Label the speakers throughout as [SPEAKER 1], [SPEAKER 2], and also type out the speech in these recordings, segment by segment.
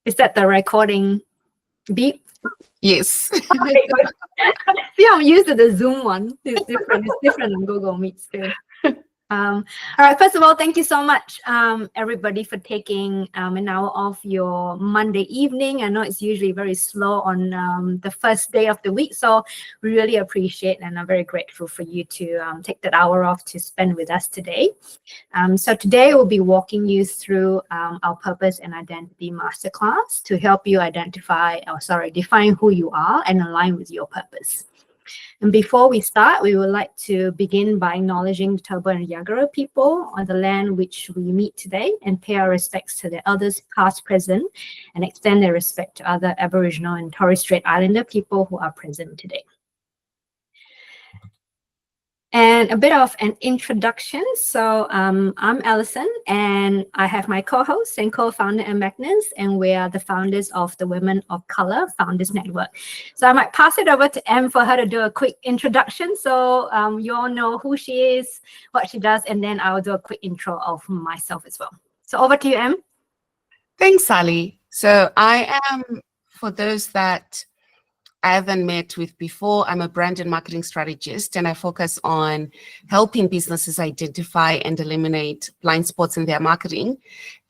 [SPEAKER 1] Is that the recording beep?
[SPEAKER 2] Yes.
[SPEAKER 1] Okay, good. See, I'm used to the Zoom one. It's different. It's different on Google Meets too. All right, first of all, thank you so much, everybody, for taking an hour off your Monday evening. I know it's usually very slow on the first day of the week, so we really appreciate and I'm very grateful for you to take that hour off to spend with us today. So today we'll be walking you through our purpose and identity masterclass to help you define who you are and align with your purpose. And before we start, we would like to begin by acknowledging the Turrbal and Yagara people on the land which we meet today and pay our respects to their elders past, present, and extend their respect to other Aboriginal and Torres Strait Islander people who are present today. And a bit of an introduction. So I'm Alison, and I have my co-host and co-founder, Magnus, and we are the founders of the Women of Color Founders Network. So I might pass it over to Em for her to do a quick introduction. So you all know who she is, what she does, and then I'll do a quick intro of myself as well. So over to you, Em.
[SPEAKER 2] Thanks, Sally. So I am, for those that I haven't met with before, I'm a brand and marketing strategist, and I focus on helping businesses identify and eliminate blind spots in their marketing.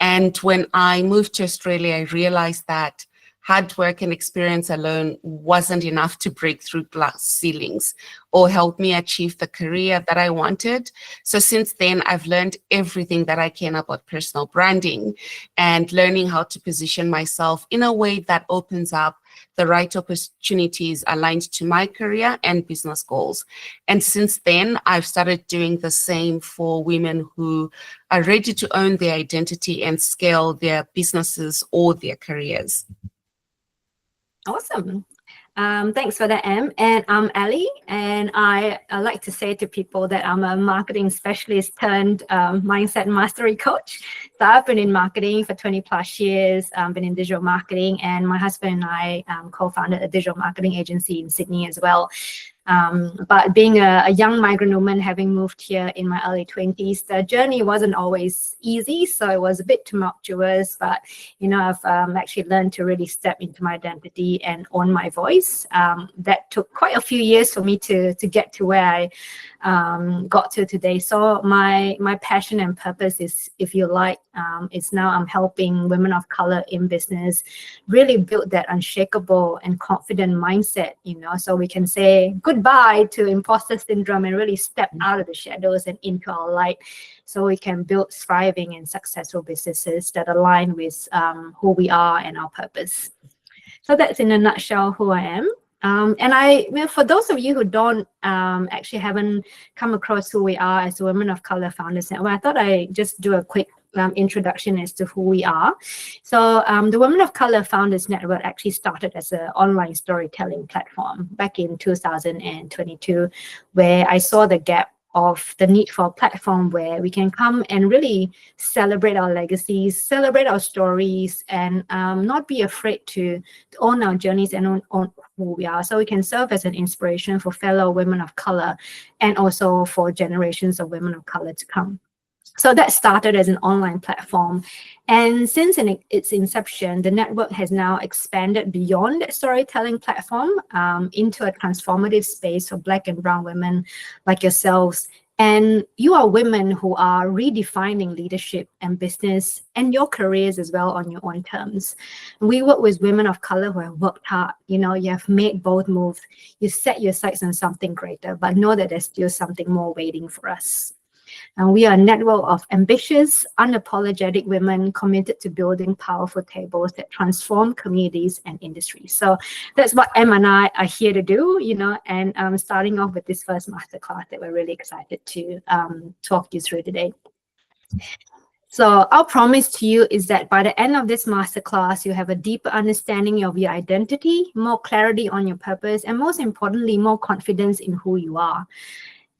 [SPEAKER 2] And when I moved to Australia, I realized that hard work and experience alone wasn't enough to break through glass ceilings or help me achieve the career that I wanted. So since then, I've learned everything that I can about personal branding and learning how to position myself in a way that opens up the right opportunities aligned to my career and business goals. And since then, I've started doing the same for women who are ready to own their identity and scale their businesses or their careers.
[SPEAKER 1] Awesome. Thanks for that, Em. And I'm Ali, and I like to say to people that I'm a marketing specialist turned mindset mastery coach. So I've been in marketing for 20 plus years, been in digital marketing, and my husband and I co-founded a digital marketing agency in Sydney as well. But being a young migrant woman, having moved here in my early 20s, the journey wasn't always easy. So it was a bit tumultuous, but, you know, I've actually learned to really step into my identity and own my voice. That took quite a few years for me to get to where I got to today. So my passion and purpose is, if you like, is now I'm helping women of color in business really build that unshakable and confident mindset, you know, so we can say goodbye to imposter syndrome and really step out of the shadows and into our light, so we can build thriving and successful businesses that align with who we are and our purpose. So that's in a nutshell who I am. And for those of you who don't actually haven't come across who we are as Women of Color Founders Network, I thought I'd just do a quick introduction as to who we are. So the Women of Color Founders Network actually started as an online storytelling platform back in 2022, where I saw the gap of the need for a platform where we can come and really celebrate our legacies, celebrate our stories, and not be afraid to own our journeys and own who we are. So we can serve as an inspiration for fellow women of color and also for generations of women of color to come. So that started as an online platform. And since its inception, the network has now expanded beyond that storytelling platform into a transformative space for Black and Brown women like yourselves. And you are women who are redefining leadership and business and your careers as well on your own terms. We work with women of color who have worked hard. You know, you have made bold moves. You set your sights on something greater, but know that there's still something more waiting for us. And we are a network of ambitious, unapologetic women committed to building powerful tables that transform communities and industries. So that's what Em and I are here to do, you know, and starting off with this first masterclass that we're really excited to talk you through today. So our promise to you is that by the end of this masterclass, you have a deeper understanding of your identity, more clarity on your purpose, and most importantly, more confidence in who you are.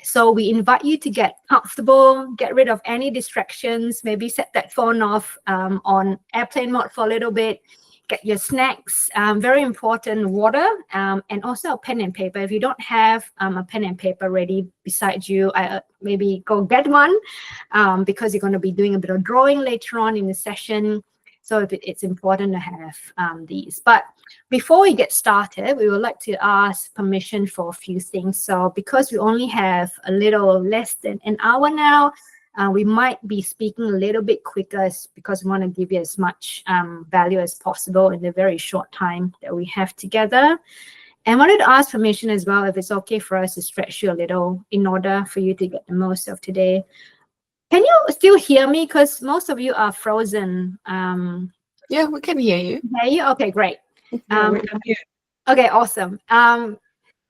[SPEAKER 1] So we invite you to get comfortable, get rid of any distractions, maybe set that phone off on airplane mode for a little bit, get your snacks, very important, water, and also a pen and paper. If you don't have a pen and paper ready beside you, maybe go get one because you're going to be doing a bit of drawing later on in the session. So it's important to have these. But before we get started, we would like to ask permission for a few things. So because we only have a little less than an hour now, we might be speaking a little bit quicker because we want to give you as much value as possible in the very short time that we have together. And wanted to ask permission as well if it's okay for us to stretch you a little in order for you to get the most of today. Can you still hear me? Because most of you are frozen.
[SPEAKER 2] Yeah, we can hear you.
[SPEAKER 1] Hear you? Okay, great.
[SPEAKER 3] I'm here.
[SPEAKER 1] Okay, awesome.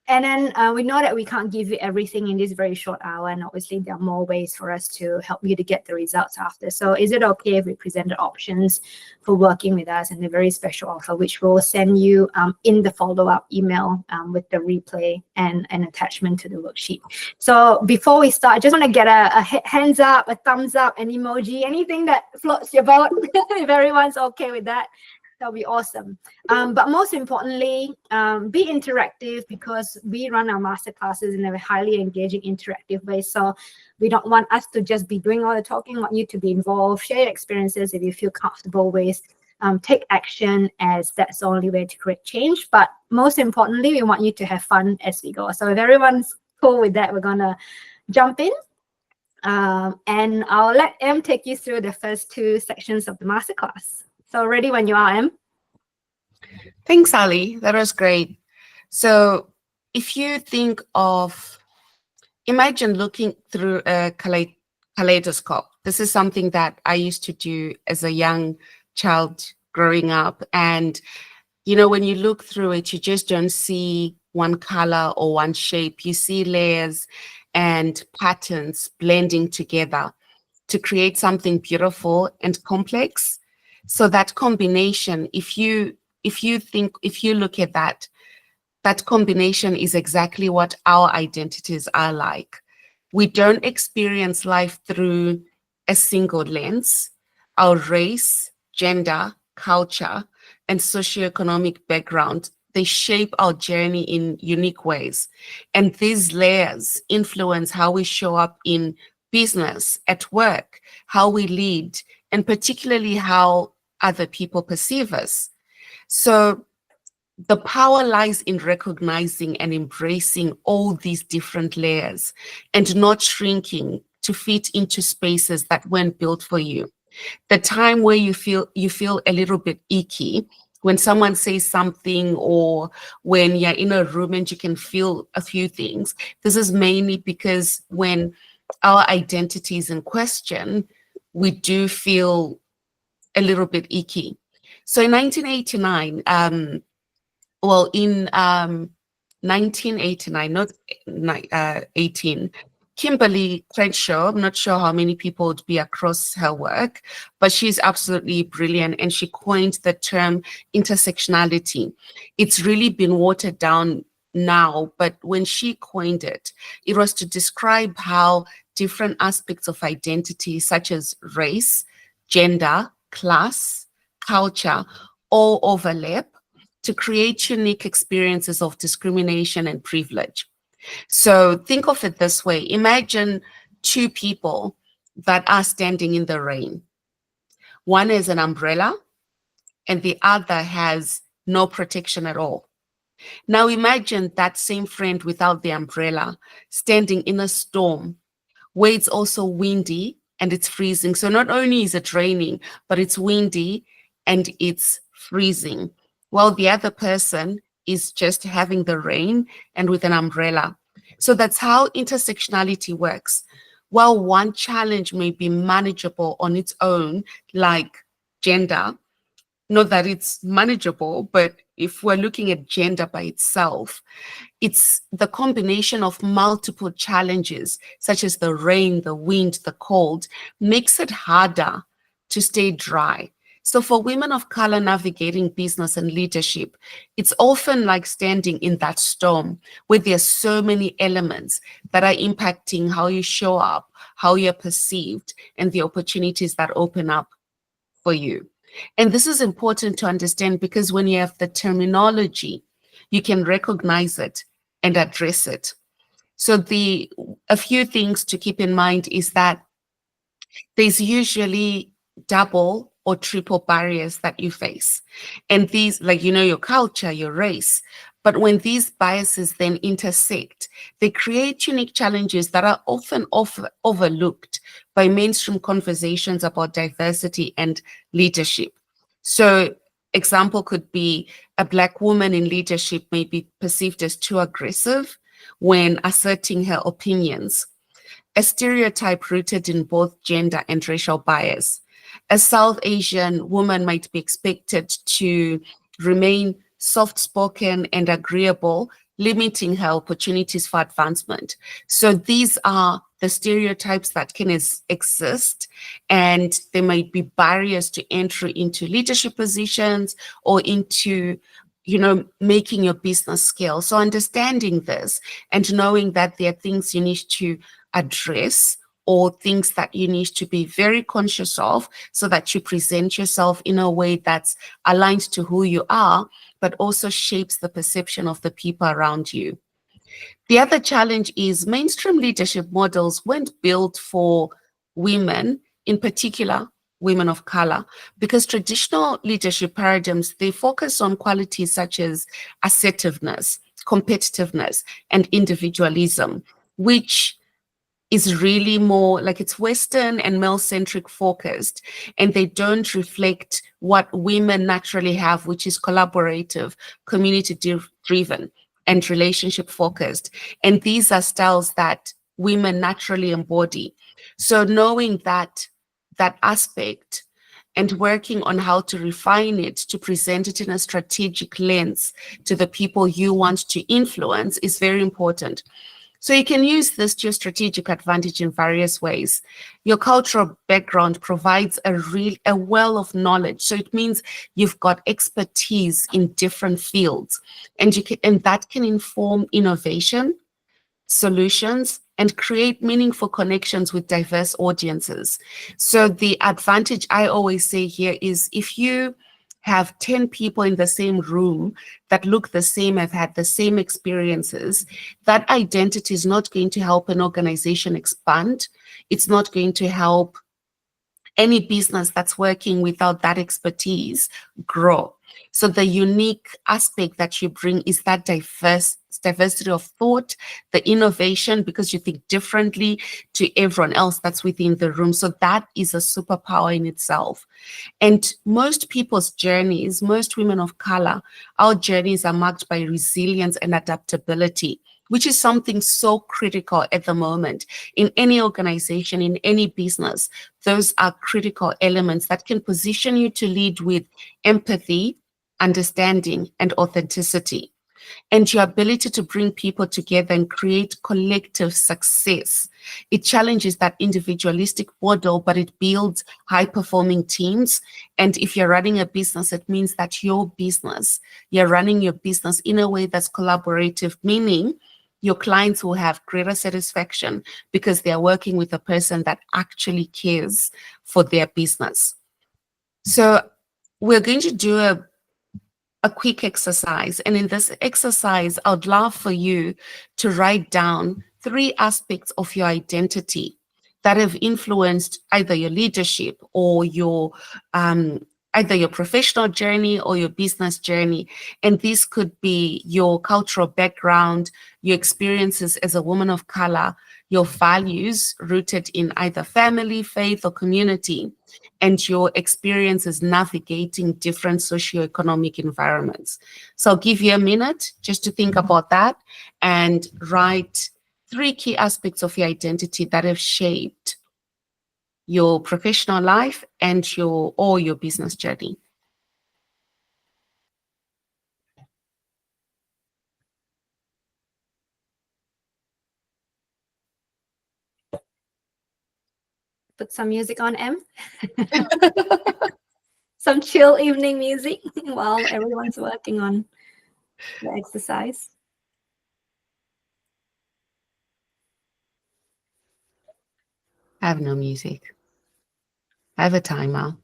[SPEAKER 1] And then we know that we can't give you everything in this very short hour, and obviously there are more ways for us to help you to get the results after. So is it okay if we present the options for working with us and the very special offer, which we'll send you in the follow-up email with the replay and an attachment to the worksheet. So before we start, I just want to get a hands up, a thumbs up, an emoji, anything that floats your boat. If everyone's okay with that, that'll be awesome. But most importantly, be interactive, because we run our masterclasses in a highly engaging, interactive way. So we don't want us to just be doing all the talking. We want you to be involved, share your experiences if you feel comfortable with, take action, as that's the only way to create change. But most importantly, we want you to have fun as we go. So if everyone's cool with that, we're gonna jump in. And I'll let Em take you through the first two sections of the masterclass. So ready when you are, Em?
[SPEAKER 2] Thanks, Ali. That was great. So if you think of, imagine looking through a kaleidoscope. This is something that I used to do as a young child growing up. And, you know, when you look through it, you just don't see one color or one shape. You see layers and patterns blending together to create something beautiful and complex. So that combination, if you look at that combination is exactly what our identities are like. We don't experience life through a single lens. Our race, gender, culture, and socioeconomic background, they shape our journey in unique ways. And these layers influence how we show up in business, at work, how we lead, and particularly how other people perceive us. So the power lies in recognizing and embracing all these different layers and not shrinking to fit into spaces that weren't built for you. The time where you feel a little bit icky when someone says something, or when you're in a room and you can feel a few things, this is mainly because when our identity is in question, we do feel a little bit icky. So in 1989, in 1989, not 18, Kimberly Crenshaw, I'm not sure how many people would be across her work, but she's absolutely brilliant. And she coined the term intersectionality. It's really been watered down now, but when she coined it, it was to describe how different aspects of identity, such as race, gender, class, culture, all overlap to create unique experiences of discrimination and privilege. So think of it this way. Imagine two people that are standing in the rain. One has an umbrella and the other has no protection at all. Now imagine that same friend without the umbrella standing in a storm where it's also windy and it's freezing. So not only is it raining, but it's windy and it's freezing, while the other person is just having the rain and with an umbrella. So that's how intersectionality works. While one challenge may be manageable on its own, like gender, not that it's manageable, but if we're looking at gender by itself, it's the combination of multiple challenges, such as the rain, the wind, the cold, makes it harder to stay dry. So for women of color navigating business and leadership, it's often like standing in that storm where there's so many elements that are impacting how you show up, how you're perceived, and the opportunities that open up for you. And this is important to understand because when you have the terminology, you can recognize it and address it. So a few things to keep in mind is that there's usually double or triple barriers that you face. And these, like, your culture, your race. But when these biases then intersect, they create unique challenges that are often overlooked by mainstream conversations about diversity and leadership. So, example could be a Black woman in leadership may be perceived as too aggressive when asserting her opinions, a stereotype rooted in both gender and racial bias. A South Asian woman might be expected to remain soft-spoken and agreeable, limiting her opportunities for advancement. So these are the stereotypes that can exist, and there might be barriers to entry into leadership positions or into making your business scale. So understanding this and knowing that there are things you need to address or things that you need to be very conscious of so that you present yourself in a way that's aligned to who you are, but also shapes the perception of the people around you. The other challenge is mainstream leadership models weren't built for women, in particular, women of color, because traditional leadership paradigms, they focus on qualities such as assertiveness, competitiveness, and individualism, which is really more like it's Western and male-centric focused, and they don't reflect what women naturally have, which is collaborative, community-driven, and relationship focused. And these are styles that women naturally embody. So knowing that aspect and working on how to refine it to present it in a strategic lens to the people you want to influence is very important. So you can use this to your strategic advantage in various ways. Your cultural background provides a well of knowledge. So it means you've got expertise in different fields, and that can inform innovation, solutions, and create meaningful connections with diverse audiences. So the advantage I always say here is if you have 10 people in the same room that look the same, have had the same experiences, that identity is not going to help an organization expand. It's not going to help any business that's working without that expertise grow. So the unique aspect that you bring is that diversity of thought, the innovation, because you think differently to everyone else that's within the room. So that is a superpower in itself. And most people's journeys, most women of color, our journeys are marked by resilience and adaptability, which is something so critical at the moment in any organization, in any business. Those are critical elements that can position you to lead with empathy, understanding, and authenticity. And your ability to bring people together and create collective success. It challenges that individualistic model, but it builds high-performing teams. And if you're running a business, it means that you're running your business in a way that's collaborative, meaning your clients will have greater satisfaction because they are working with a person that actually cares for their business. So we're going to do a quick exercise. And in this exercise, I'd love for you to write down 3 aspects of your identity that have influenced either your leadership or your either your professional journey or your business journey. And this could be your cultural background, your experiences as a woman of color, your values rooted in either family, faith, or community, and your experiences navigating different socioeconomic environments. So I'll give you a minute just to think about that and write 3 key aspects of your identity that have shaped your professional life and your business journey.
[SPEAKER 1] Put some music on, Em. Some chill evening music while everyone's working on the exercise.
[SPEAKER 2] I have no music. I have a timer.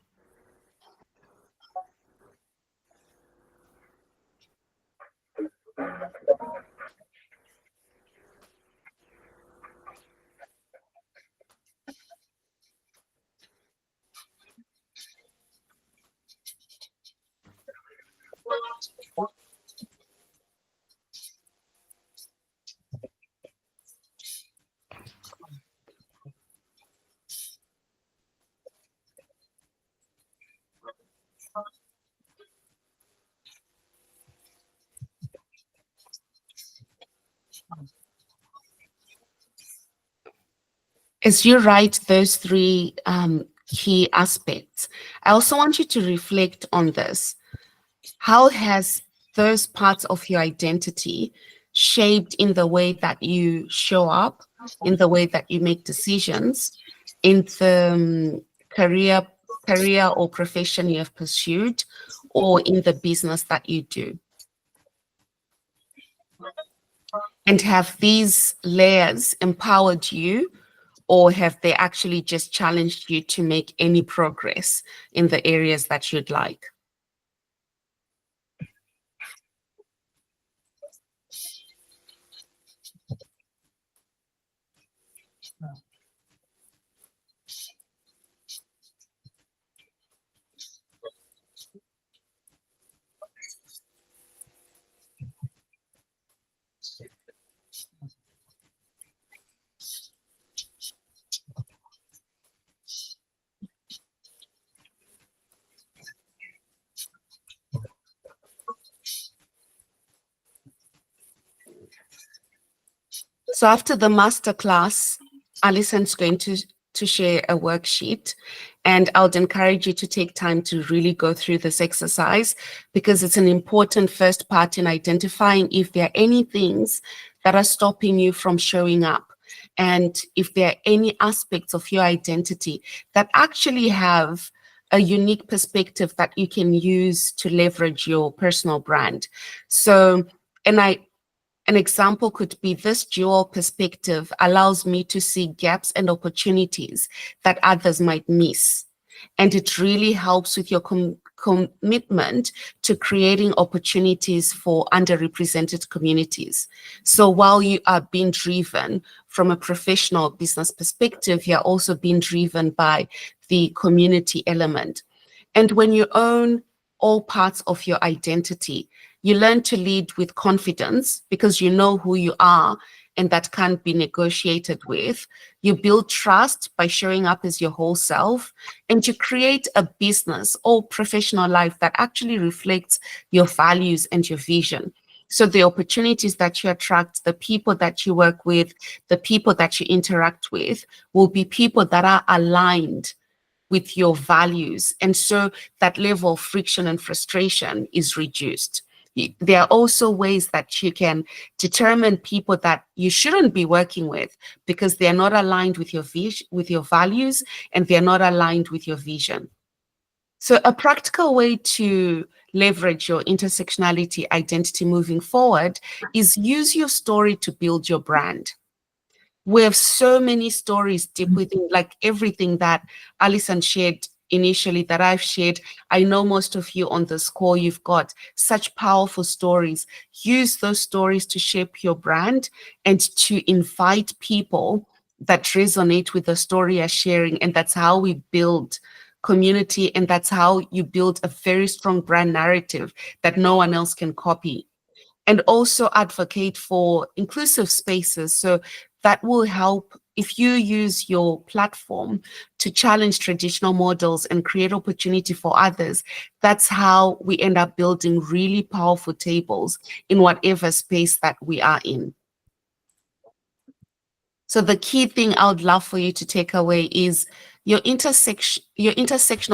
[SPEAKER 2] as you write those three key aspects, I also want you to reflect on this. How has those parts of your identity shaped in the way that you show up, in the way that you make decisions, in the career or profession you have pursued, or in the business that you do? And have these layers empowered you, or have they actually just challenged you to make any progress in the areas that you'd like? So after the masterclass, Alison's going to share a worksheet, and I would encourage you to take time to really go through this exercise, because it's an important first part in identifying if there are any things that are stopping you from showing up, and if there are any aspects of your identity that actually have a unique perspective that you can use to leverage your personal brand. So, an example could be, this dual perspective allows me to see gaps and opportunities that others might miss. And it really helps with your commitment to creating opportunities for underrepresented communities. So while you are being driven from a professional business perspective, you're also being driven by the community element. And when you own all parts of your identity, you learn to lead with confidence because you know who you are and that can't be negotiated with. You build trust by showing up as your whole self, and you create a business or professional life that actually reflects your values and your vision. So the opportunities that you attract, the people that you work with, the people that you interact with will be people that are aligned with your values. And so that level of friction and frustration is reduced. There are also ways that you can determine people that you shouldn't be working with because they're not aligned with your vision, with your values, and they're not aligned with your vision. So a practical way to leverage your intersectionality identity moving forward is use your story to build your brand. We have so many stories deep within, like everything that Alison shared initially, that I've shared. I know most of you on this call, you've got such powerful stories. Use those stories to shape your brand and to invite people that resonate with the story you're sharing. And that's how we build community, and that's how you build a very strong brand narrative that no one else can copy. And also advocate for inclusive spaces. So that will help if you use your platform to challenge traditional models and create opportunity for others. That's how we end up building really powerful tables in whatever space that we are in. So the key thing I would love for you to take away is your intersectional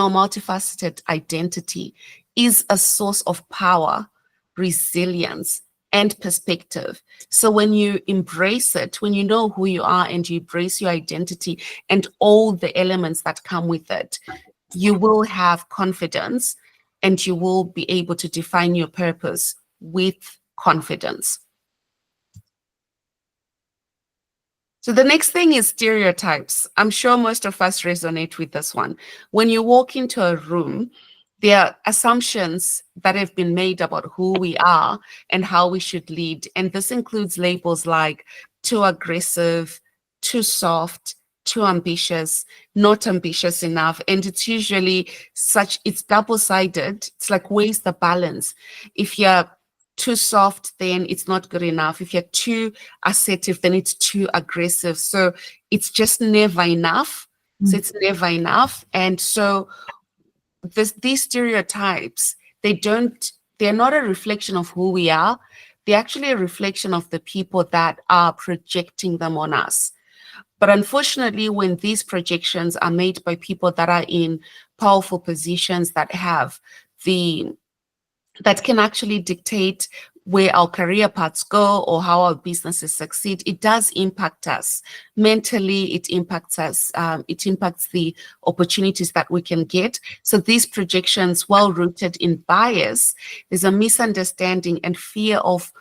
[SPEAKER 2] multifaceted identity is a source of power, resilience, and perspective. So when you embrace it, when you know who you are and you embrace your identity and all the elements that come with it, you will have confidence and you will be able to define your purpose with confidence. So the next thing is stereotypes. I'm sure most of us resonate with this one. When you walk into a room, there are assumptions that have been made about who we are and how we should lead. And this includes labels like too aggressive, too soft, too ambitious, not ambitious enough. And it's usually it's double-sided. It's like, where's the balance? If you're too soft, then it's not good enough. If you're too assertive, then it's too aggressive. So it's just never enough. So it's never enough. And so these stereotypes, they're not a reflection of who we are. They're actually a reflection of the people that are projecting them on us. But unfortunately, when these projections are made by people that are in powerful positions that can actually dictate where our career paths go or how our businesses succeed, it does impact us mentally. It impacts us. It impacts the opportunities that we can get. So these projections, while rooted in bias, there's a misunderstanding and fear of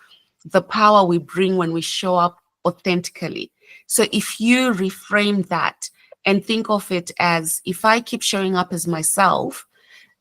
[SPEAKER 2] the power we bring when we show up authentically. So if you reframe that and think of it as, if I keep showing up as myself,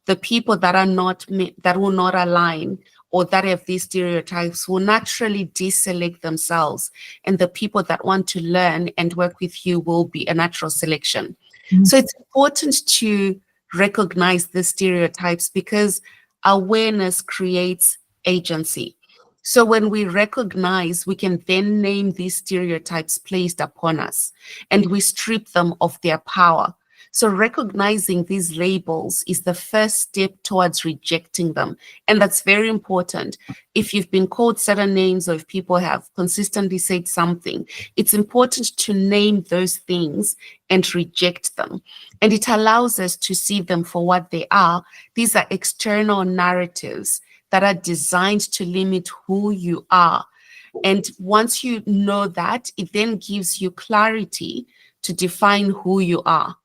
[SPEAKER 2] the people that are not that will not align or that have these stereotypes will naturally deselect themselves, and the people that want to learn and work with you will be a natural selection. So it's important to recognize the stereotypes, because awareness creates agency. So when we recognize, we can then name these stereotypes placed upon us, and we strip them of their power. So recognizing these labels is the first step towards rejecting them. And that's very important. If you've been called certain names, or if people have consistently said something, it's important to name those things and reject them. And it allows us to see them for what they are. These are external narratives that are designed to limit who you are. And once you know that, it then gives you clarity to define who you are.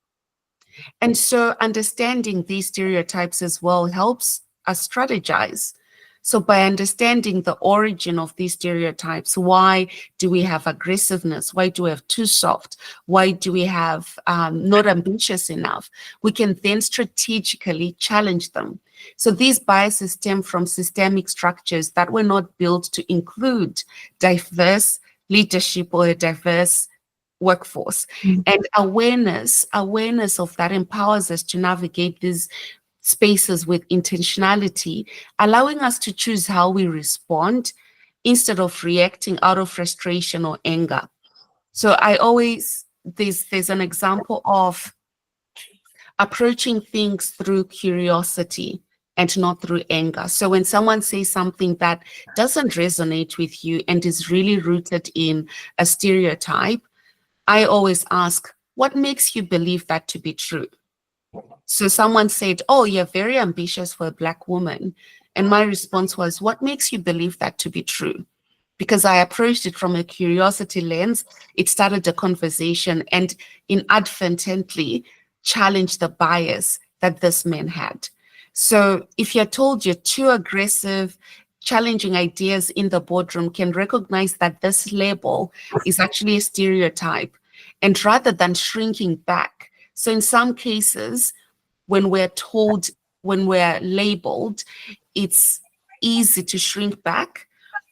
[SPEAKER 2] And so understanding these stereotypes as well helps us strategize. So by understanding the origin of these stereotypes, why do we have aggressiveness? Why do we have too soft? Why do we have not ambitious enough? We can then strategically challenge them. So these biases stem from systemic structures that were not built to include diverse leadership or a diverse workforce. And awareness of that empowers us to navigate these spaces with intentionality, allowing us to choose how we respond instead of reacting out of frustration or anger. So there's an example of approaching things through curiosity and not through anger. So when someone says something that doesn't resonate with you and is really rooted in a stereotype, I always ask, what makes you believe that to be true? So someone said, oh, you're very ambitious for a Black woman. And my response was, what makes you believe that to be true? Because I approached it from a curiosity lens. It started a conversation and inadvertently challenged the bias that this man had. So if you're told you're too aggressive, challenging ideas in the boardroom, can recognize that this label is actually a stereotype. And rather than shrinking back, so in some cases, when we're labeled, it's easy to shrink back.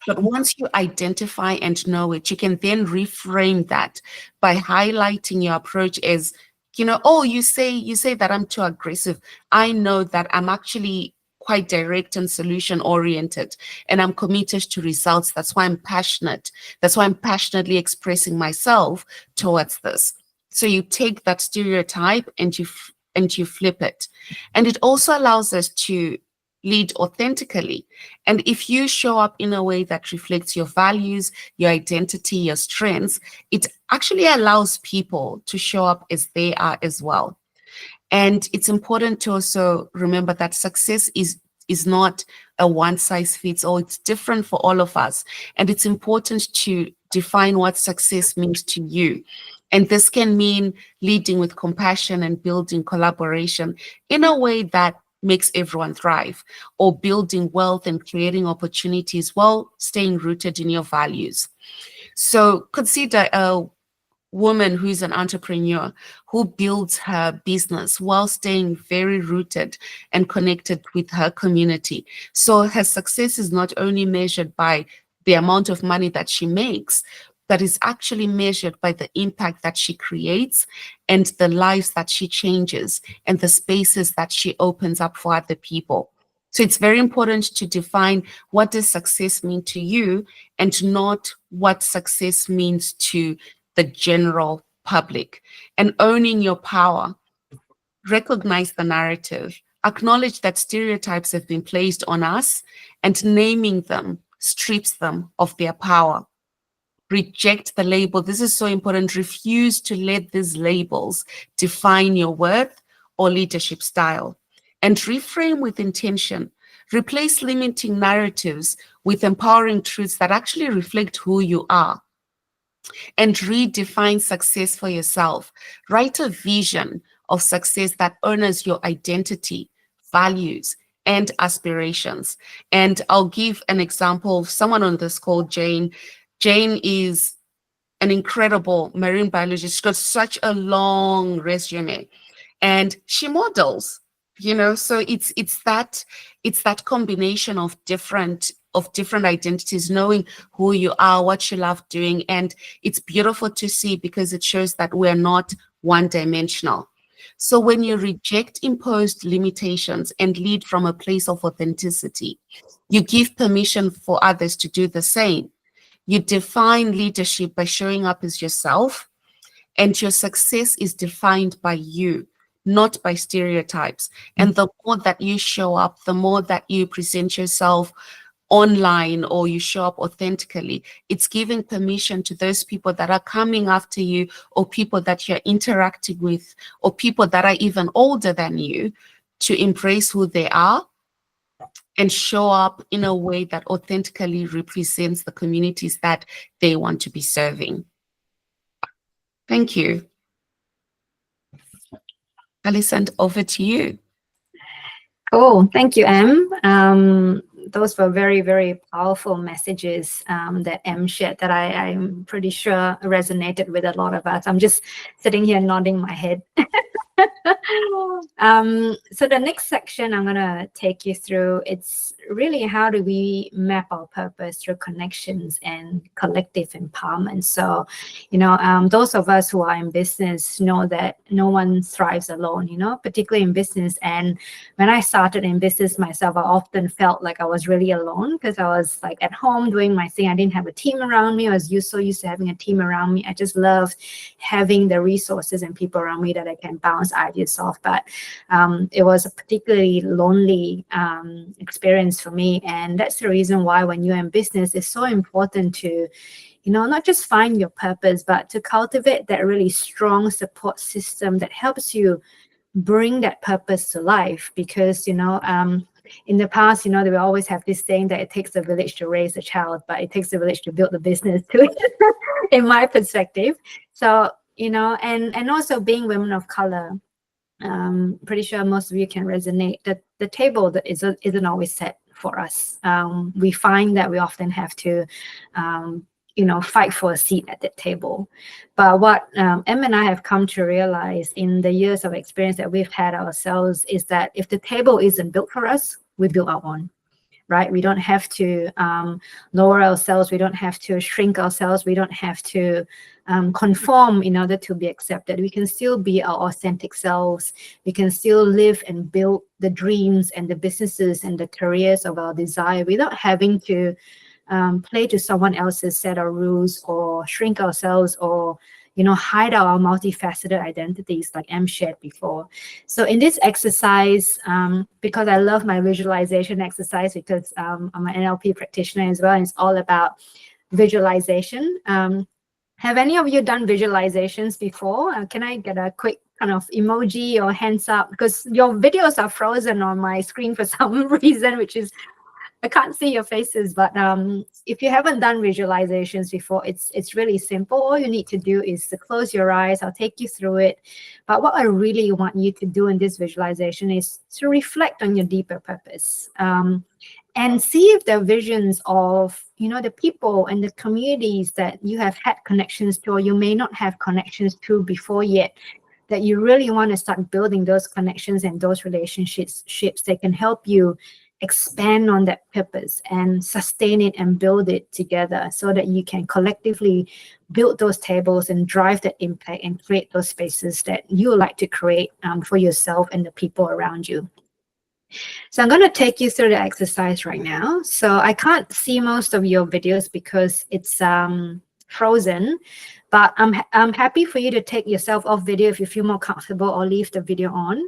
[SPEAKER 2] But once you identify and know it, you can then reframe that by highlighting your approach as, oh, you say that I'm too aggressive. I know that I'm actually quite direct and solution oriented, and I'm committed to results. That's why I'm passionate. That's why I'm passionately expressing myself towards this. So you take that stereotype and you flip it. And it also allows us to lead authentically. And if you show up in a way that reflects your values, your identity, your strengths, it actually allows people to show up as they are as well. And it's important to also remember that success is not a one size fits all. It's different for all of us. And it's important to define what success means to you. And this can mean leading with compassion and building collaboration in a way that makes everyone thrive, or building wealth and creating opportunities while staying rooted in your values. So consider a woman who's an entrepreneur who builds her business while staying very rooted and connected with her community. So her success is not only measured by the amount of money that she makes, but is actually measured by the impact that she creates and the lives that she changes and the spaces that she opens up for other people. So it's very important to define, what does success mean to you, and not what success means to the general public. And owning your power, recognize the narrative, acknowledge that stereotypes have been placed on us, and naming them strips them of their power. Reject the label. This is so important. Refuse to let these labels define your worth or leadership style. And reframe with intention. Replace limiting narratives with empowering truths that actually reflect who you are. And redefine success for yourself. Write a vision of success that honors your identity, values, and aspirations. And I'll give an example of someone on this called Jane. Jane is an incredible marine biologist. She's got such a long resume, and she models. So it's that combination of different identities, knowing who you are, what you love doing, and it's beautiful to see because it shows that we're not one-dimensional. So when you reject imposed limitations and lead from a place of authenticity, you give permission for others to do the same. You define leadership by showing up as yourself, and your success is defined by you, not by stereotypes. And the more that you show up, the more that you present yourself online or you show up authentically, it's giving permission to those people that are coming after you, or people that you're interacting with, or people that are even older than you, to embrace who they are and show up in a way that authentically represents the communities that they want to be serving. Thank you. Alicent, over to you.
[SPEAKER 1] Oh, thank you, Em. Those were very, very powerful messages that Em shared that I'm pretty sure resonated with a lot of us. I'm just sitting here nodding my head. So the next section I'm going to take you through, it's really how do we map our purpose through connections and collective empowerment. So, those of us who are in business know that no one thrives alone, particularly in business. And when I started in business myself, I often felt like I was really alone because I was like at home doing my thing. I didn't have a team around me. I was so used to having a team around me. I just loved having the resources and people around me that I can bounce ideas off. But it was a particularly lonely experience for me. And that's the reason why when you're in business, it's so important to, not just find your purpose, but to cultivate that really strong support system that helps you bring that purpose to life. Because, in the past, they will always have this saying that it takes a village to raise a child, but it takes a village to build a business too, in my perspective. So, and also being women of color, pretty sure most of you can resonate that the table that isn't always set for us. We find that we often have to, fight for a seat at that table. But what Em and I have come to realize in the years of experience that we've had ourselves is that if the table isn't built for us, we build our own. Right? We don't have to lower ourselves. We don't have to shrink ourselves. We don't have to conform in order to be accepted. We can still be our authentic selves. We can still live and build the dreams and the businesses and the careers of our desire without having to play to someone else's set of rules or shrink ourselves or hide our multifaceted identities like Em shared before. So in this exercise, because I love my visualization exercise, because I'm an NLP practitioner as well, and it's all about visualization. Have any of you done visualizations before? Can I get a quick kind of emoji or hands up? Because your videos are frozen on my screen for some reason, which is I can't see your faces, but if you haven't done visualizations before, it's really simple. All you need to do is to close your eyes. I'll take you through it. But what I really want you to do in this visualization is to reflect on your deeper purpose and see if there are visions of, the people and the communities that you have had connections to or you may not have connections to before yet, that you really want to start building those connections and those relationships that can help you expand on that purpose and sustain it and build it together so that you can collectively build those tables and drive that impact and create those spaces that you would like to create for yourself and the people around you. So I'm going to take you through the exercise right now. So I can't see most of your videos because it's frozen, but I'm happy for you to take yourself off video if you feel more comfortable, or leave the video on.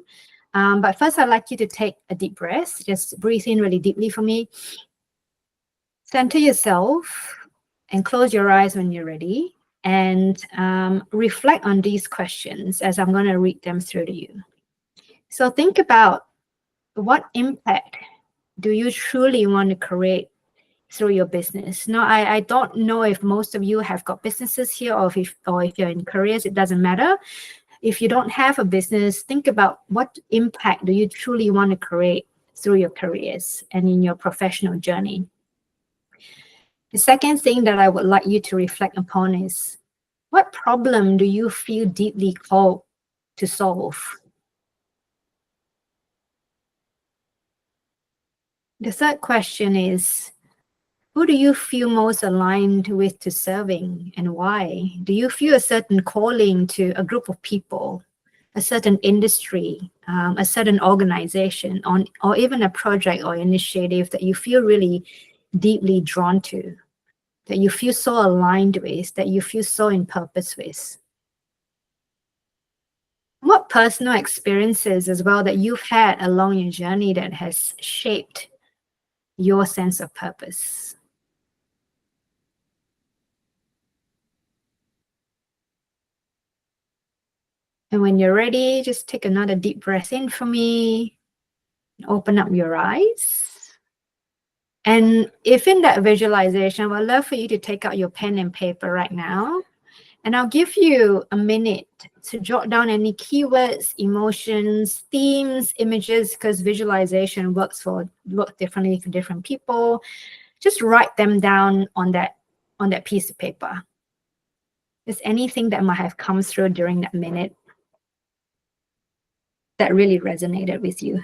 [SPEAKER 1] But first, I'd like you to take a deep breath. Just breathe in really deeply for me. Center yourself And close your eyes when you're ready and reflect on these questions as I'm going to read them through to you. So think about, what impact do you truly want to create through your business? Now, I don't know if most of you have got businesses here, or if you're in careers, it doesn't matter. If you don't have a business, think about, what impact do you truly want to create through your careers and in your professional journey. The second thing that I would like you to reflect upon is, what problem do you feel deeply called to solve? The third question is, who do you feel most aligned with to serving, and why? Do you feel a certain calling to a group of people, a certain industry, a certain organization, or even a project or initiative that you feel really deeply drawn to, that you feel so aligned with, that you feel so in purpose with? What personal experiences as well that you've had along your journey that has shaped your sense of purpose? And when you're ready, just take another deep breath in for me. Open up your eyes. And if in that visualization, I would love for you to take out your pen and paper right now. And I'll give you a minute to jot down any keywords, emotions, themes, images, because visualization works differently for different people. Just write them down on that piece of paper. Is anything that might have come through during that minute that really resonated with you?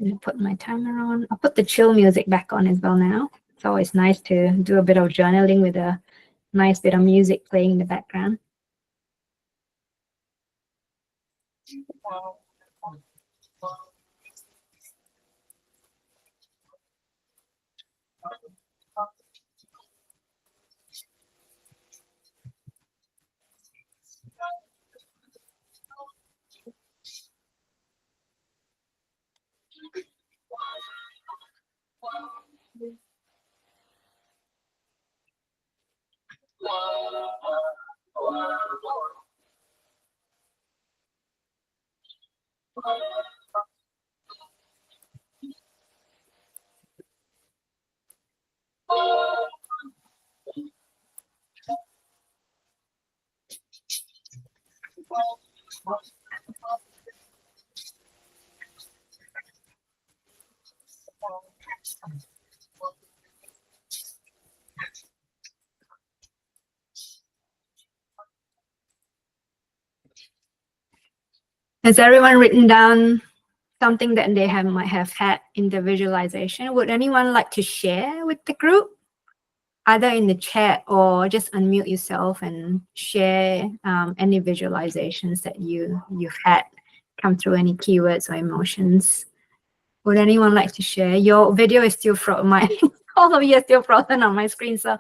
[SPEAKER 1] I'm gonna put my timer on. I'll put the chill music back on as well now. It's always nice to do a bit of journaling with a nice bit of music playing in the background. Has everyone written down something that they might have had in the visualization? Would anyone like to share with the group, either in the chat or just unmute yourself and share any visualizations that you've had come through, any keywords or emotions? Would anyone like to share? Your video is still all of you are still frozen on my screen, so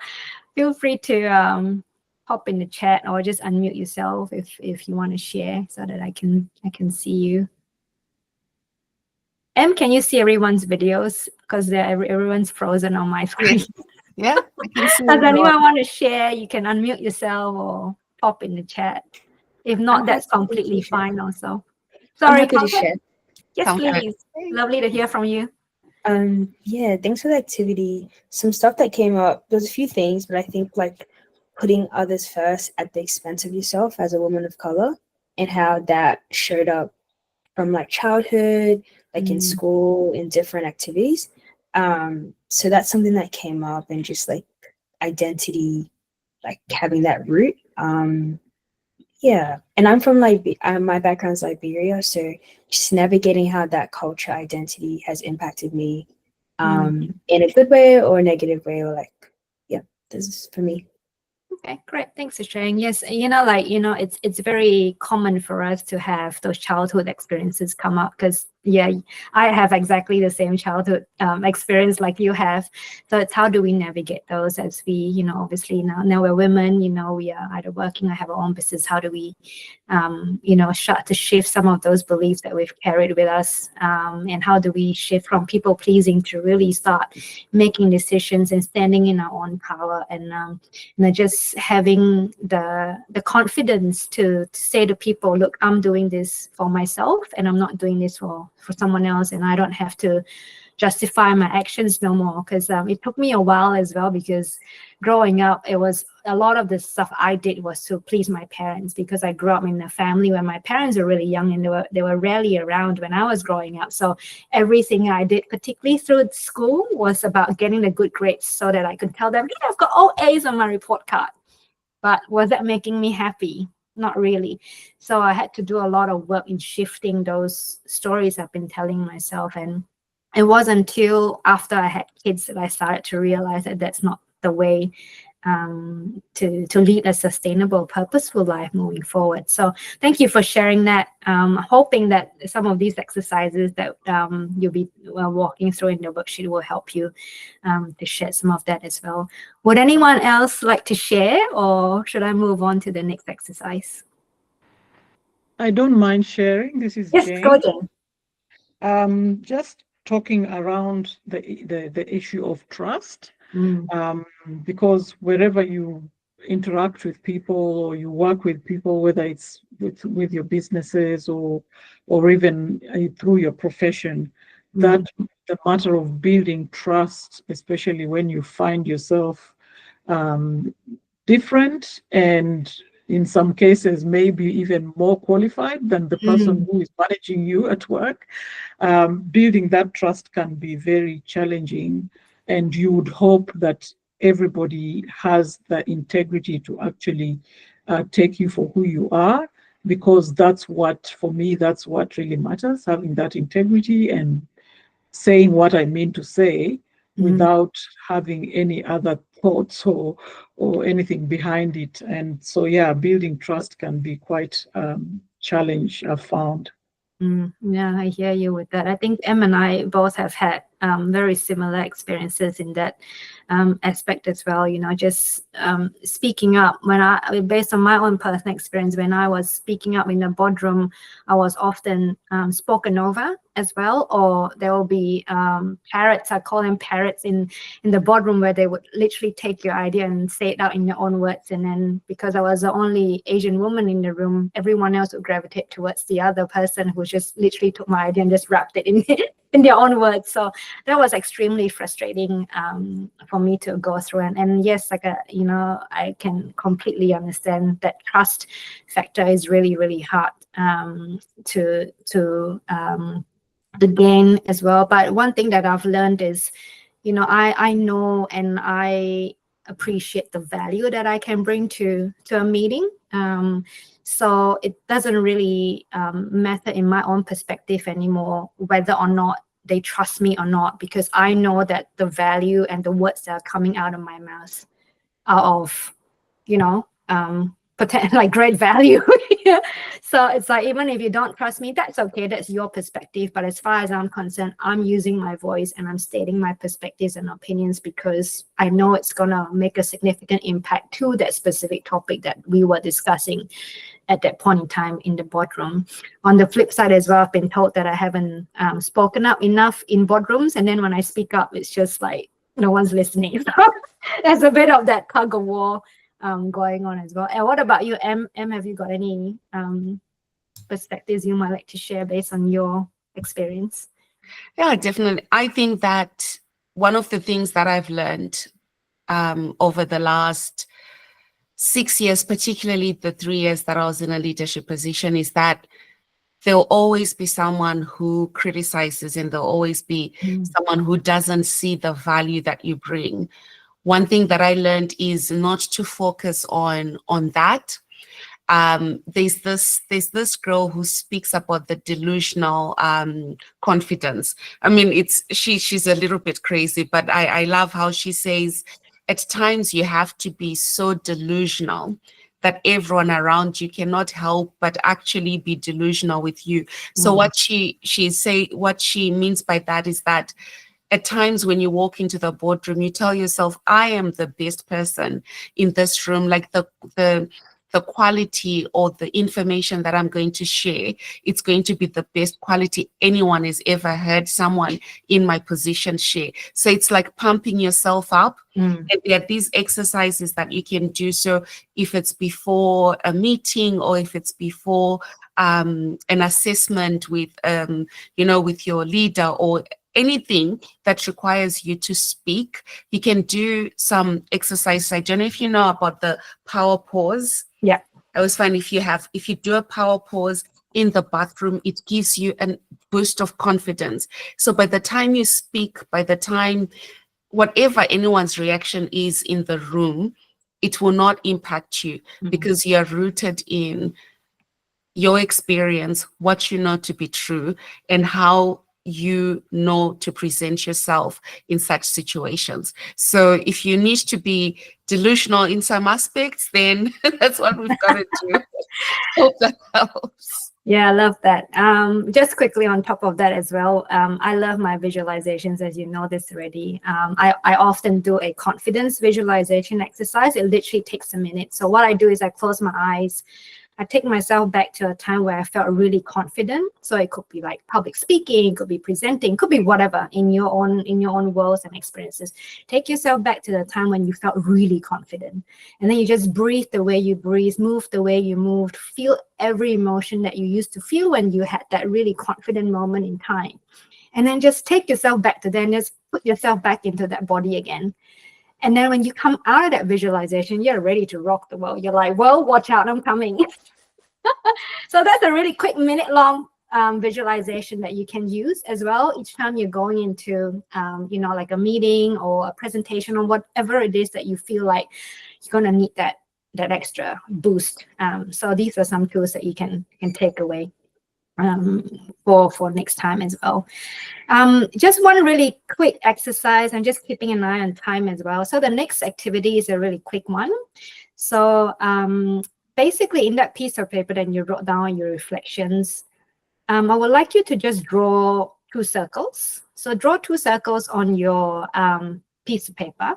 [SPEAKER 1] feel free to pop in the chat or just unmute yourself if you want to share, so that I can see you. Can you see everyone's videos? Because everyone's frozen on my screen.
[SPEAKER 2] Yeah, I can see.
[SPEAKER 1] Does anyone want to share? You can unmute yourself or pop in the chat. If not, that's completely fine also. Sorry,
[SPEAKER 3] I'm happy to share.
[SPEAKER 1] Yes, please. Lovely to hear from you.
[SPEAKER 3] Yeah, thanks for the activity. Some stuff that came up, there's a few things, but I think like putting others first at the expense of yourself as a woman of color, and how that showed up from like childhood, like in school, in different activities. So that's something that came up, and just like identity, like having that root. Yeah, and I'm from my background's Liberia, so just navigating how that culture identity has impacted me, in a good way or a negative way, or like, yeah, this is for me.
[SPEAKER 1] Okay, great. Thanks for sharing. Yes, it's very common for us to have those childhood experiences come up, because Yeah, I have exactly the same childhood experience like you have. So it's how do we navigate those as we, obviously now we're women, we are either working or have our own business. How do we, start to shift some of those beliefs that we've carried with us? And how do we shift from people pleasing to really start making decisions and standing in our own power and just having the confidence to say to people, look, I'm doing this for myself and I'm not doing this for someone else, and I don't have to justify my actions no more, because it took me a while as well, because growing up, it was a lot of the stuff I did was to please my parents, because I grew up in a family where my parents were really young and they were rarely around when I was growing up. So everything I did, particularly through school, was about getting the good grades so that I could tell them, hey, I've got all A's on my report card. But was that making me happy? Not really. So I had to do a lot of work in shifting those stories I've been telling myself. And it wasn't until after I had kids that I started to realize that that's not the way to lead a sustainable, purposeful life moving forward. So thank you for sharing that. Hoping that some of these exercises that you'll be walking through in the worksheet will help you to share some of that as well. Would anyone else like to share, or should I move on to the next exercise?
[SPEAKER 4] I don't mind sharing. This is
[SPEAKER 1] Yes,
[SPEAKER 4] Jane.
[SPEAKER 1] go Jane.
[SPEAKER 4] Just talking around the issue of trust.
[SPEAKER 1] Mm.
[SPEAKER 4] Because wherever you interact with people or you work with people, whether it's with your businesses or even through your profession, that the matter of building trust, especially when you find yourself different and in some cases maybe even more qualified than the person who is managing you at work, building that trust can be very challenging. And you would hope that everybody has the integrity to actually take you for who you are, because that's what, for me, that's what really matters, having that integrity and saying what I mean to say without having any other thoughts or anything behind it. And so, yeah, building trust can be quite challenge, I've found.
[SPEAKER 1] Yeah, I hear you with that. I think Em and I both have had very similar experiences in that aspect as well. Just speaking up. Based on my own personal experience, when I was speaking up in the boardroom, I was often spoken over as well, or there will be parrots. I call them parrots in the boardroom, where they would literally take your idea and say it out in their own words. And then because I was the only Asian woman in the room, everyone else would gravitate towards the other person who just literally took my idea and just wrapped it in their own words. So that was extremely frustrating for me to go through. And yes, I can completely understand that trust factor is really, really hard to gain as well. But one thing that I've learned is, I know and I appreciate the value that I can bring to a meeting. So it doesn't really matter in my own perspective anymore whether or not they trust me or not, because I know that the value and the words that are coming out of my mouth are of, like great value. Yeah. So it's like, even if you don't trust me, that's okay. That's your perspective. But as far as I'm concerned, I'm using my voice and I'm stating my perspectives and opinions because I know it's going to make a significant impact to that specific topic that we were discussing at that point in time in the boardroom. On the flip side as well, I've been told that I haven't spoken up enough in boardrooms. And then when I speak up, it's just like no one's listening. So there's a bit of that tug of war going on as well. And what about you, Em? Have you got any perspectives you might like to share based on your experience?
[SPEAKER 2] Yeah, definitely. I think that one of the things that I've learned over the last 6 years, particularly the 3 years that I was in a leadership position, is that there'll always be someone who criticizes and there'll always be someone who doesn't see the value that you bring. One thing that I learned is not to focus on that. There's this girl who speaks about the delusional confidence. I mean, she's a little bit crazy, but I love how she says, at times you have to be so delusional that everyone around you cannot help but actually be delusional with you. So what she means by that is that at times when you walk into the boardroom, you tell yourself, I am the best person in this room. Like the quality or the information that I'm going to share, it's going to be the best quality anyone has ever heard someone in my position share. So it's like pumping yourself up. And there are these exercises that you can do. So if it's before a meeting or if it's before an assessment with, with your leader or anything that requires you to speak, you can do some exercises. I don't know if you know about the power pause.
[SPEAKER 1] Yeah.
[SPEAKER 2] I always find if you do a power pause in the bathroom, it gives you a boost of confidence. So by the time you speak, by the time whatever anyone's reaction is in the room, it will not impact you because you're rooted in your experience, what you know to be true, and how you know to present yourself in such situations. So if you need to be delusional in some aspects, then that's what we've got to do. Hope that helps.
[SPEAKER 1] Yeah, I love that. Just quickly on top of that as well, I love my visualizations, as you know this already. I often do a confidence visualization exercise. It literally takes a minute. So what I do is I close my eyes. I take myself back to a time where I felt really confident. So it could be like public speaking, it could be presenting, could be whatever in your own worlds and experiences. Take yourself back to the time when you felt really confident. And then you just breathe the way you breathe, move the way you moved, feel every emotion that you used to feel when you had that really confident moment in time. And then just take yourself back to then, just put yourself back into that body again. And then when you come out of that visualization, you're ready to rock the world. You're like, well, watch out, I'm coming. So that's a really quick minute-long visualization that you can use as well each time you're going into, like a meeting or a presentation or whatever it is that you feel like you're going to need that extra boost. So these are some tools that you can take away for next time as well. Just one really quick exercise. I'm just keeping an eye on time as well. So the next activity is a really quick one. So basically in that piece of paper that you wrote down your reflections, I would like you to just draw 2 circles. So draw 2 circles on your piece of paper.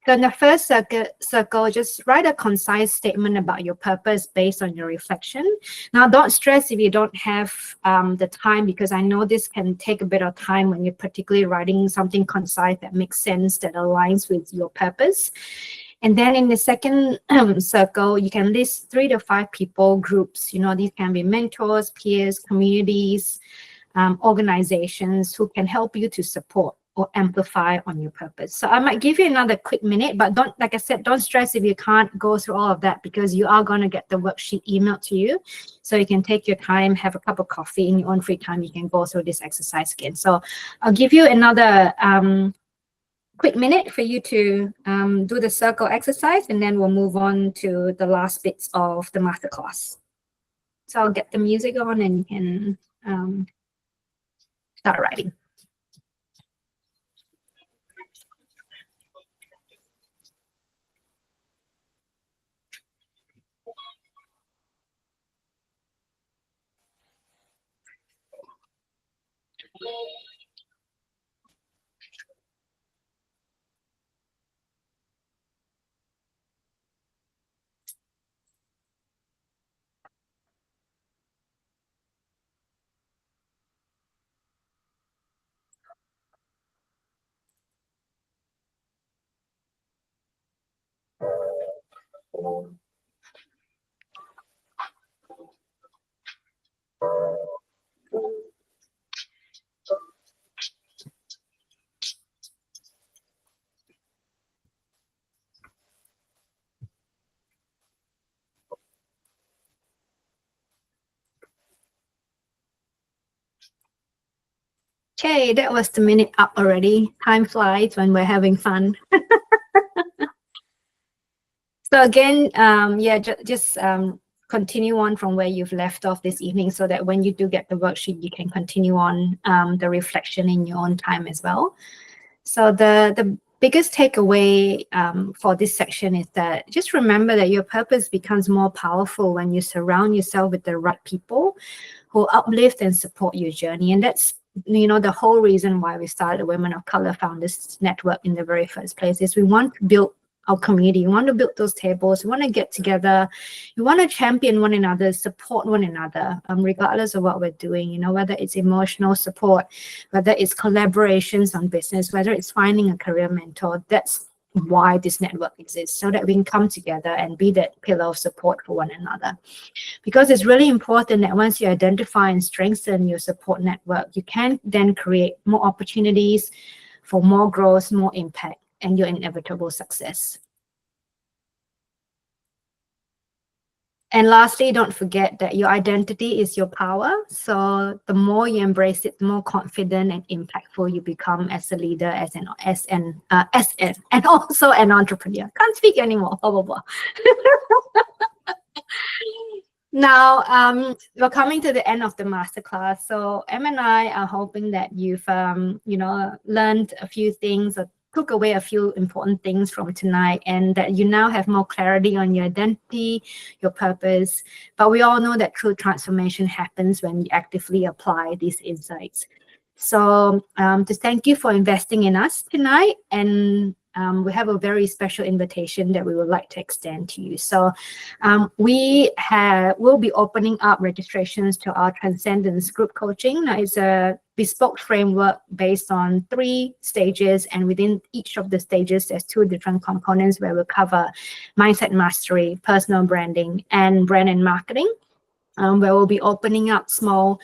[SPEAKER 1] So in the first circle, just write a concise statement about your purpose based on your reflection. Now, don't stress if you don't have the time, because I know this can take a bit of time when you're particularly writing something concise that makes sense, that aligns with your purpose. And then in the second circle, you can list 3 to 5 people, groups. These can be mentors, peers, communities, organizations who can help you to support or amplify on your purpose. So I might give you another quick minute, but like I said, don't stress if you can't go through all of that, because you are going to get the worksheet emailed to you. So you can take your time, have a cup of coffee in your own free time. You can go through this exercise again. So I'll give you another quick minute for you to do the circle exercise, and then we'll move on to the last bits of the masterclass. So I'll get the music on and you can start writing. Okay, that was the minute up already. Time flies when we're having fun. So again, just continue on from where you've left off this evening, so that when you do get the worksheet, you can continue on the reflection in your own time as well. So the biggest takeaway for this section is that just remember that your purpose becomes more powerful when you surround yourself with the right people who uplift and support your journey. And that's, the whole reason why we started the Women of Color Founders Network in the very first place, is we want to build our community. We want to build those tables. We want to get together. We want to champion one another, support one another, regardless of what we're doing, whether it's emotional support, whether it's collaborations on business, whether it's finding a career mentor. That's why this network exists, so that we can come together and be that pillar of support for one another. Because it's really important that once you identify and strengthen your support network, you can then create more opportunities for more growth, more impact, and your inevitable success. And lastly, don't forget that your identity is your power. So the more you embrace it, the more confident and impactful you become as a leader, and also an entrepreneur. Can't speak anymore. Blah, blah, blah. Now, we're coming to the end of the masterclass. So Em and I are hoping that you've, learned a few things, or took away a few important things from tonight, and that you now have more clarity on your identity, your purpose. But we all know that true transformation happens when you actively apply these insights. So to thank you for investing in us tonight, and we have a very special invitation that we would like to extend to you. So we'll be opening up registrations to our Transcendence group coaching. Now, it's a bespoke framework based on 3 stages, and within each of the stages, there's 2 different components where we'll cover mindset mastery, personal branding, and brand and marketing. Where we'll be opening up small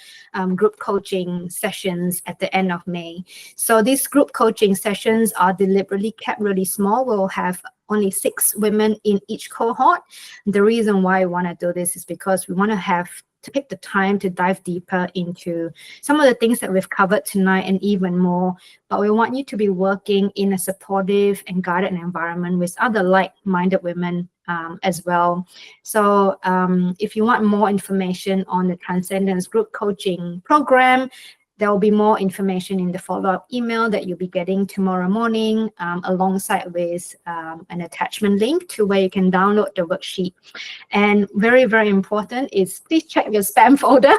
[SPEAKER 1] group coaching sessions at the end of May. So these group coaching sessions are deliberately kept really small. We'll have only 6 women in each cohort. The reason why we want to do this is because we want to take the time to dive deeper into some of the things that we've covered tonight and even more. But we want you to be working in a supportive and guided environment with other like-minded women as well. So if you want more information on the Transcendence Group Coaching Program, there will be more information in the follow-up email that you'll be getting tomorrow morning, alongside with an attachment link to where you can download the worksheet. And very, very important is please check your spam folder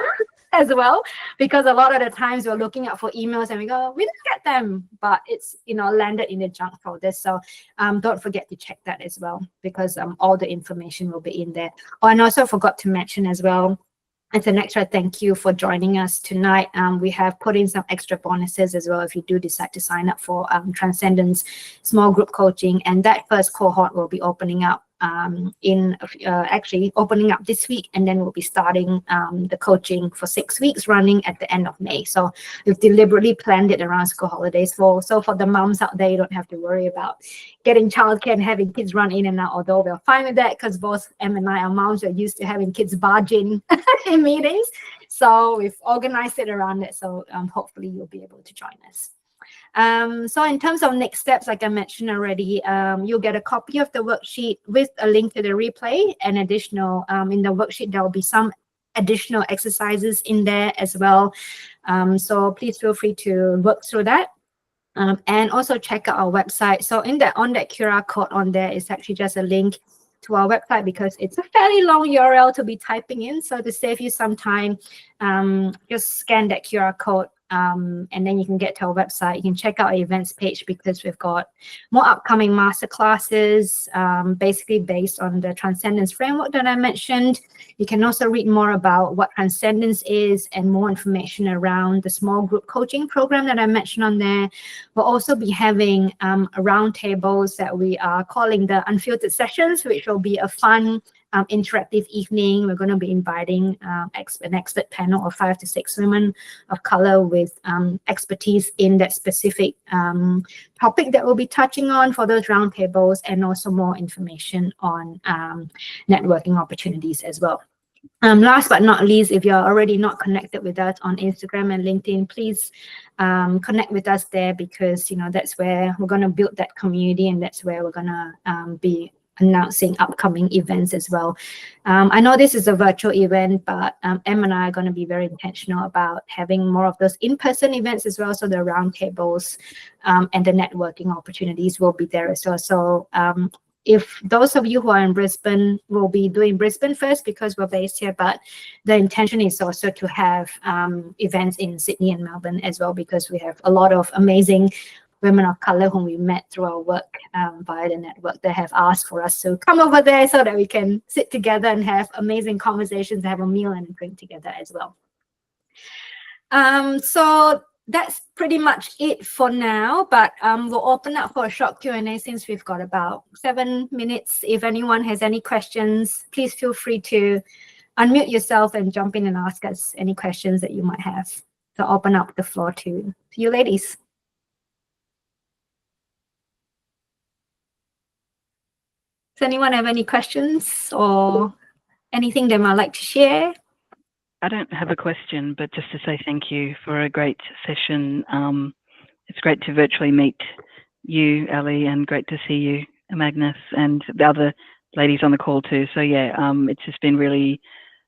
[SPEAKER 1] as well, because a lot of the times we're looking out for emails and we go, we didn't get them, but it's landed in the junk folder. So don't forget to check that as well, because all the information will be in there. Oh, and also forgot to mention as well, as an extra thank you for joining us tonight. We have put in some extra bonuses as well if you do decide to sign up for Transcendence small group coaching. And that first cohort will be opening up actually opening up this week, and then we'll be starting the coaching for 6 weeks running at the end of May. So we've deliberately planned it around school holidays. So for the moms out there, you don't have to worry about getting childcare and having kids run in and out, although we're fine with that because both Em and I are moms. We're used to having kids barge in in meetings. So we've organized it around it. So hopefully you'll be able to join us. So in terms of next steps, like I mentioned already, you'll get a copy of the worksheet with a link to the replay, and additional in the worksheet, there will be some additional exercises in there as well. So please feel free to work through that. And also check out our website. So on that QR code on there is actually just a link to our website, because it's a fairly long URL to be typing in. So to save you some time, just scan that QR code. And then you can get to our website. You can check out our events page, because we've got more upcoming masterclasses, basically based on the Transcendence framework that I mentioned. You can also read more about what Transcendence is and more information around the small group coaching program that I mentioned on there. We'll also be having roundtables that we are calling the Unfiltered Sessions, which will be a fun interactive evening. We're going to be inviting an expert panel of 5 to 6 women of color with expertise in that specific topic that we'll be touching on for those roundtables, and also more information on networking opportunities as well. Last but not least, if you're already not connected with us on Instagram and LinkedIn, please connect with us there, because that's where we're going to build that community, and that's where we're going to be announcing upcoming events as well. I know this is a virtual event, but Em and I are going to be very intentional about having more of those in-person events as well. So the roundtables and the networking opportunities will be there as well. So if those of you who are in Brisbane, will be doing Brisbane first because we're based here, but the intention is also to have events in Sydney and Melbourne as well, because we have a lot of amazing women of color whom we met through our work via the network that have asked for us to come over there so that we can sit together and have amazing conversations, have a meal and a drink together as well. So that's pretty much it for now, but we'll open up for a short Q&A since we've got about 7 minutes. If anyone has any questions, please feel free to unmute yourself and jump in and ask us any questions that you might have. So open up the floor to you ladies. Does anyone have any questions or anything they might like to share?
[SPEAKER 5] I don't have a question, but just to say thank you for a great session. It's great to virtually meet you, Ali, and great to see you, Magnus, and the other ladies on the call too. So yeah, it's just been really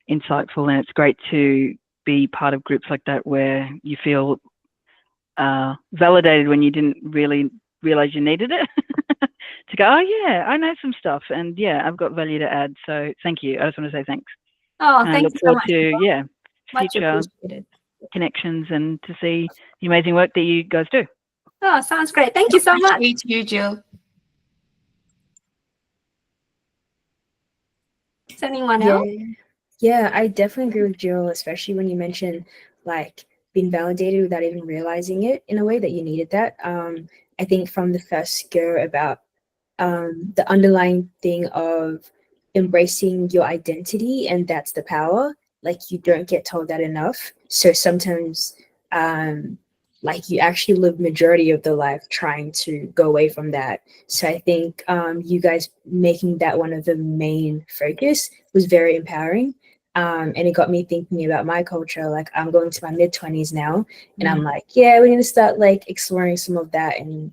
[SPEAKER 5] insightful, and it's great to be part of groups like that where you feel validated when you didn't really realize you needed it. To go, oh yeah, I know some stuff, and yeah, I've got value to add. So thank you. I just want to say thanks.
[SPEAKER 1] Oh,
[SPEAKER 5] and
[SPEAKER 1] thank
[SPEAKER 5] I look
[SPEAKER 1] you so
[SPEAKER 5] forward
[SPEAKER 1] much.
[SPEAKER 5] to
[SPEAKER 1] Much
[SPEAKER 5] future
[SPEAKER 1] appreciated.
[SPEAKER 5] connections and to see the amazing work that you guys do.
[SPEAKER 1] Oh, sounds great. Thank you so much.
[SPEAKER 2] Appreciate you, Jill.
[SPEAKER 1] Is anyone else?
[SPEAKER 3] Yeah, I definitely agree with Jill, especially when you mentioned like being validated without even realizing it in a way that you needed that. I think from the first go about the underlying thing of embracing your identity, and that's the power. Like, you don't get told that enough. So sometimes like you actually live majority of the life trying to go away from that. So I think you guys making that one of the main focus was very empowering. And it got me thinking about my culture. Like, I'm going to my mid-20s now, and I'm like, yeah, we need to start like exploring some of that, and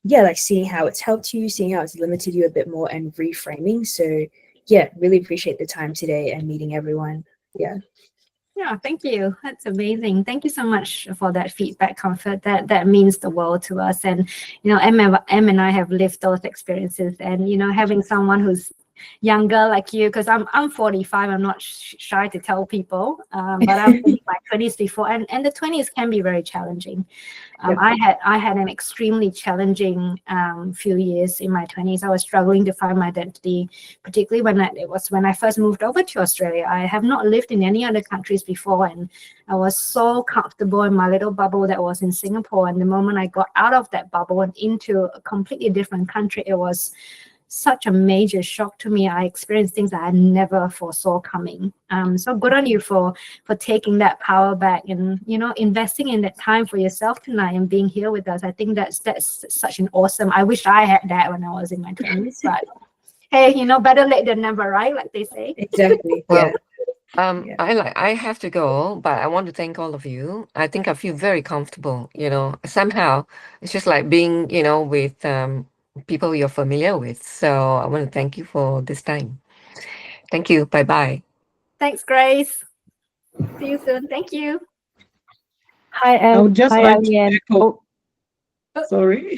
[SPEAKER 3] yeah, like seeing how it's helped you, seeing how it's limited you a bit more, and reframing. So yeah, really appreciate the time today and meeting everyone. Yeah.
[SPEAKER 1] Yeah, thank you. That's amazing. Thank you so much for that feedback, Comfort. That means the world to us. And, you know, Em and I have lived those experiences, and, you know, having someone who's younger like you, because I'm 45, I'm not shy to tell people, but I've been in my 20s before, and the 20s can be very challenging. I had an extremely challenging few years in my 20s. I was struggling to find my identity, particularly when I first moved over to Australia. I have not lived in any other countries before, and I was so comfortable in my little bubble that was in Singapore. And the moment I got out of that bubble and into a completely different country, it was such a major shock to me. I experienced things that I never foresaw coming. So good on you for taking that power back and, you know, investing in that time for yourself tonight and being here with us. I think that's such an awesome. I wish I had that when I was in my 20s, but hey, you know, better late than never, right? Like they say.
[SPEAKER 3] Exactly.
[SPEAKER 6] Well,
[SPEAKER 3] Yeah.
[SPEAKER 6] I have to go, but I want to thank all of you. I think I feel very comfortable, you know, somehow it's just like being, you know, with people you're familiar with. So I want to thank you for this time. Thank you. Bye-bye.
[SPEAKER 1] Thanks, Grace. See you soon. Thank you.
[SPEAKER 7] Hi,
[SPEAKER 4] I would just
[SPEAKER 7] hi,
[SPEAKER 4] like
[SPEAKER 7] Ali,
[SPEAKER 4] to
[SPEAKER 7] and
[SPEAKER 4] echo. Sorry.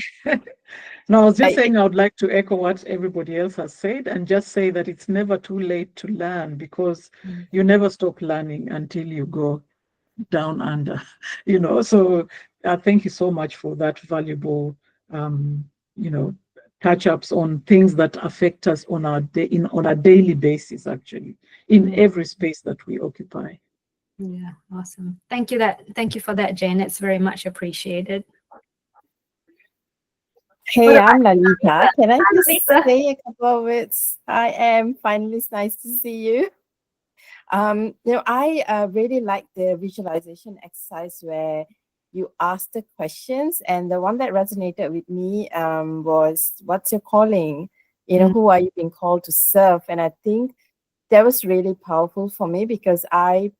[SPEAKER 4] No, I was just
[SPEAKER 7] I-
[SPEAKER 4] saying I would like to echo what everybody else has said and just say that it's never too late to learn, because you never stop learning until you go down under, you know. So thank you so much for that valuable, you know, catch-ups on things that affect us on our on a daily basis, actually, in every space that we occupy.
[SPEAKER 1] Yeah, awesome. Thank you for that, Jane. It's very much appreciated.
[SPEAKER 7] Hey, I'm Lalita. Can I just
[SPEAKER 1] Lalita.
[SPEAKER 7] say a couple of words? Hi, Em. Finally, it's nice to see you. You know, I really like the visualization exercise where you ask the questions, and the one that resonated with me was, "What's your calling? You know, who are you being called to serve?" And I think that was really powerful for me because I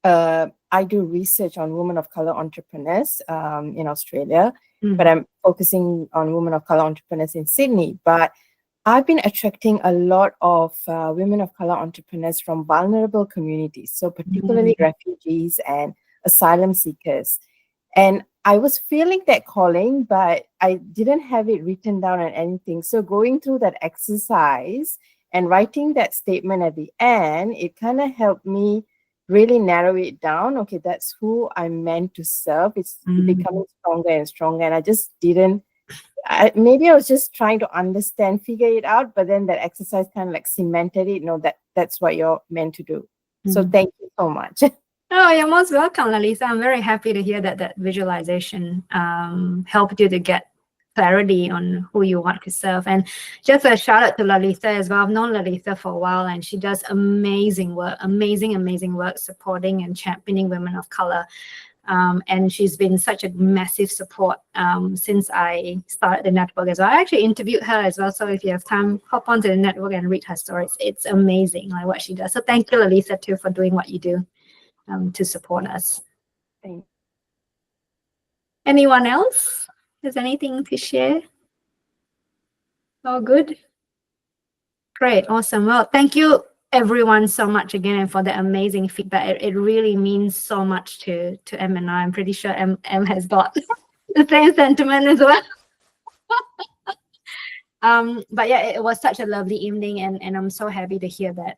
[SPEAKER 7] do research on women of color entrepreneurs in Australia, but I'm focusing on women of color entrepreneurs in Sydney. But I've been attracting a lot of women of color entrepreneurs from vulnerable communities, so particularly refugees and asylum seekers. And I was feeling that calling, but I didn't have it written down or anything. So going through that exercise and writing that statement at the end, it kind of helped me really narrow it down. Okay, that's who I'm meant to serve. It's becoming stronger and stronger. And I just didn't, maybe I was just trying to understand, figure it out, but then that exercise kind of like cemented it. No, that's what you're meant to do. So thank you so much.
[SPEAKER 1] Oh, you're most welcome, Lalisa. I'm very happy to hear that visualization helped you to get clarity on who you want to serve. And just a shout out to Lalisa as well. I've known Lalisa for a while, and she does amazing work, amazing work supporting and championing women of color. And she's been such a massive support since I started the network as well. I actually interviewed her as well. So if you have time, hop onto the network and read her stories. It's amazing, like what she does. So thank you, Lalisa, too, for doing what you do to support us.
[SPEAKER 7] Thank you.
[SPEAKER 1] Anyone else? Has anything to share? All good? Great, awesome. Well, thank you everyone so much again and for the amazing feedback. It really means so much to Em and I. I'm pretty sure Em has got the same sentiment as well. But yeah, it was such a lovely evening, and I'm so happy to hear that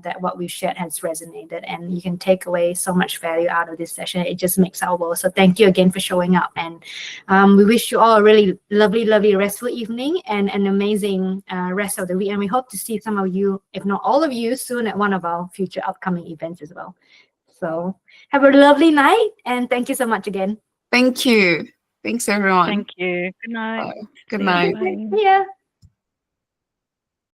[SPEAKER 1] that what we've shared has resonated, and you can take away so much value out of this session. It just makes our world. So thank you again for showing up, and we wish you all a really lovely restful evening and an amazing rest of the week. And we hope to see some of you, if not all of you, soon at one of our future upcoming events as well. So have a lovely night, and thank you so much again.
[SPEAKER 2] Thank you. Thanks, everyone.
[SPEAKER 5] Thank you. Good night.
[SPEAKER 2] Good night.
[SPEAKER 5] Bye.
[SPEAKER 1] Yeah.